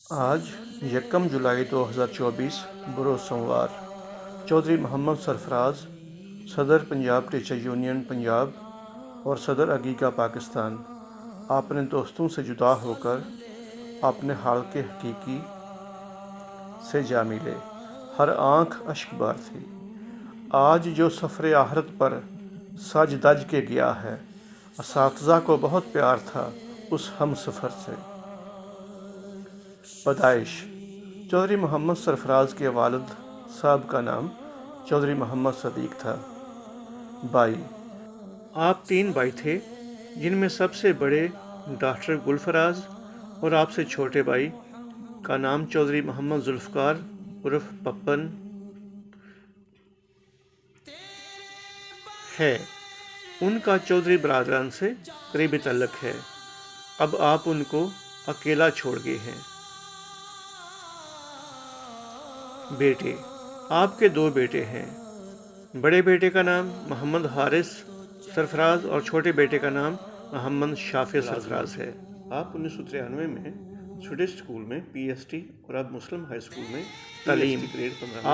آج یکم جولائی 2024 بروز سوموار چودھری محمد سرفراز صدر پنجاب ٹیچر یونین پنجاب اور صدر عقیقہ پاکستان اپنے دوستوں سے جدا ہو کر اپنے حال کے حقیقی سے جا ملے، ہر آنکھ اشک بار تھی۔ آج جو سفر آخرت پر سج دج کے گیا ہے، اساتذہ کو بہت پیار تھا اس ہم سفر سے۔ پیدائش: چودھری محمد سرفراز کے والد صاحب کا نام چودھری محمد صدیق تھا۔ بھائی: آپ 3 بھائی تھے، جن میں سب سے بڑے ڈاکٹر گلفراز اور آپ سے چھوٹے بھائی کا نام چودھری محمد ذوالفقار عرف پپن ہے۔ ان کا چودھری برادران سے قریبی تعلق ہے۔ اب آپ ان کو اکیلا چھوڑ گئے ہیں۔ بیٹے: آپ کے 2 بیٹے ہیں۔ بڑے بیٹے کا نام محمد حارث سرفراز اور چھوٹے بیٹے کا نام محمد شافع سرفراز ہے۔ آپ 1993 میں سویڈش اسکول میں پی ایس ٹی اور اب مسلم ہائی اسکول میں تعلیم۔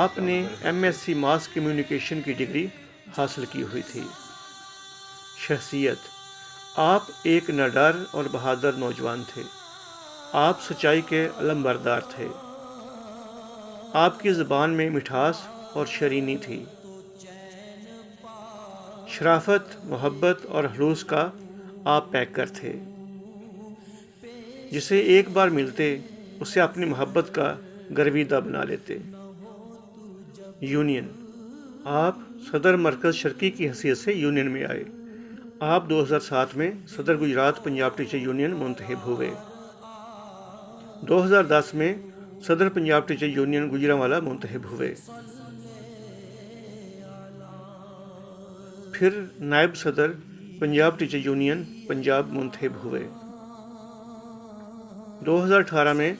آپ نے M S C mass communication کی ڈگری حاصل کی ہوئی تھی۔ شخصیت: آپ ایک نڈر اور بہادر نوجوان تھے۔ آپ سچائی کے علمبردار تھے۔ آپ کی زبان میں مٹھاس اور شیرینی تھی۔ شرافت، محبت اور خلوص کا آپ پیکر تھے۔ جسے ایک بار ملتے اسے اپنی محبت کا گرویدہ بنا لیتے۔ یونین: آپ صدر مرکز شرقی کی حیثیت سے یونین میں آئے۔ آپ 2007 میں صدر گجرات پنجاب ٹیچر یونین منتخب ہوئے۔ 2010 میں صدر پنجاب ٹیچر یونین گوجرانوالہ منتخب ہوئے۔ پھر نائب صدر پنجاب ٹیچر یونین پنجاب منتخب ہوئے۔ 2018 میں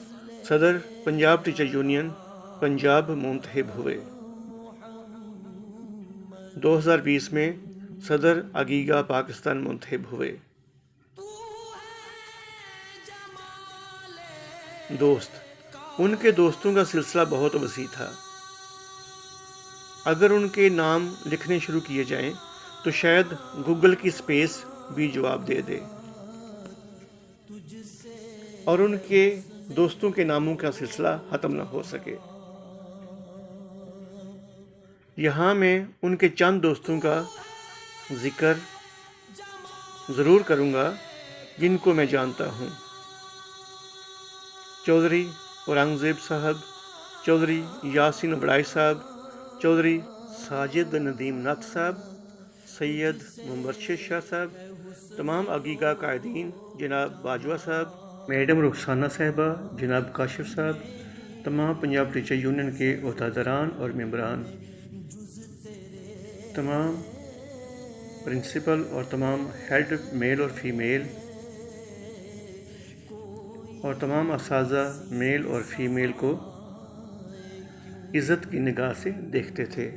صدر پنجاب ٹیچر یونین پنجاب منتخب ہوئے۔ 2020 میں صدر عقیقہ پاکستان منتخب ہوئے۔ دوست: ان کے دوستوں کا سلسلہ بہت وسیع تھا۔ اگر ان کے نام لکھنے شروع کیے جائیں تو شاید گوگل کی اسپیس بھی جواب دے دے۔ اور ان کے دوستوں کے ناموں کا سلسلہ ختم نہ ہو سکے۔ یہاں میں ان کے چند دوستوں کا ذکر ضرور کروں گا جن کو میں جانتا ہوں۔ چودھری اورنگزیب صاحب، چودھری یاسین وڑائی صاحب، چودھری ساجد ندیم ناتھ صاحب، سید مبشر شاہ صاحب، تمام عقیقہ قائدین جناب باجوہ صاحب، میڈم رخسانہ صاحبہ، جناب کاشف صاحب، تمام پنجاب ٹیچر یونین کے عہدیداران اور ممبران، تمام پرنسپل اور تمام ہیڈ میل اور فیمیل اور تمام اساتذہ میل اور فیمیل کو عزت کی نگاہ سے دیکھتے تھے۔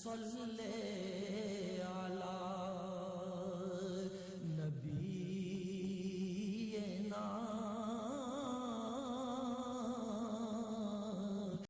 صلی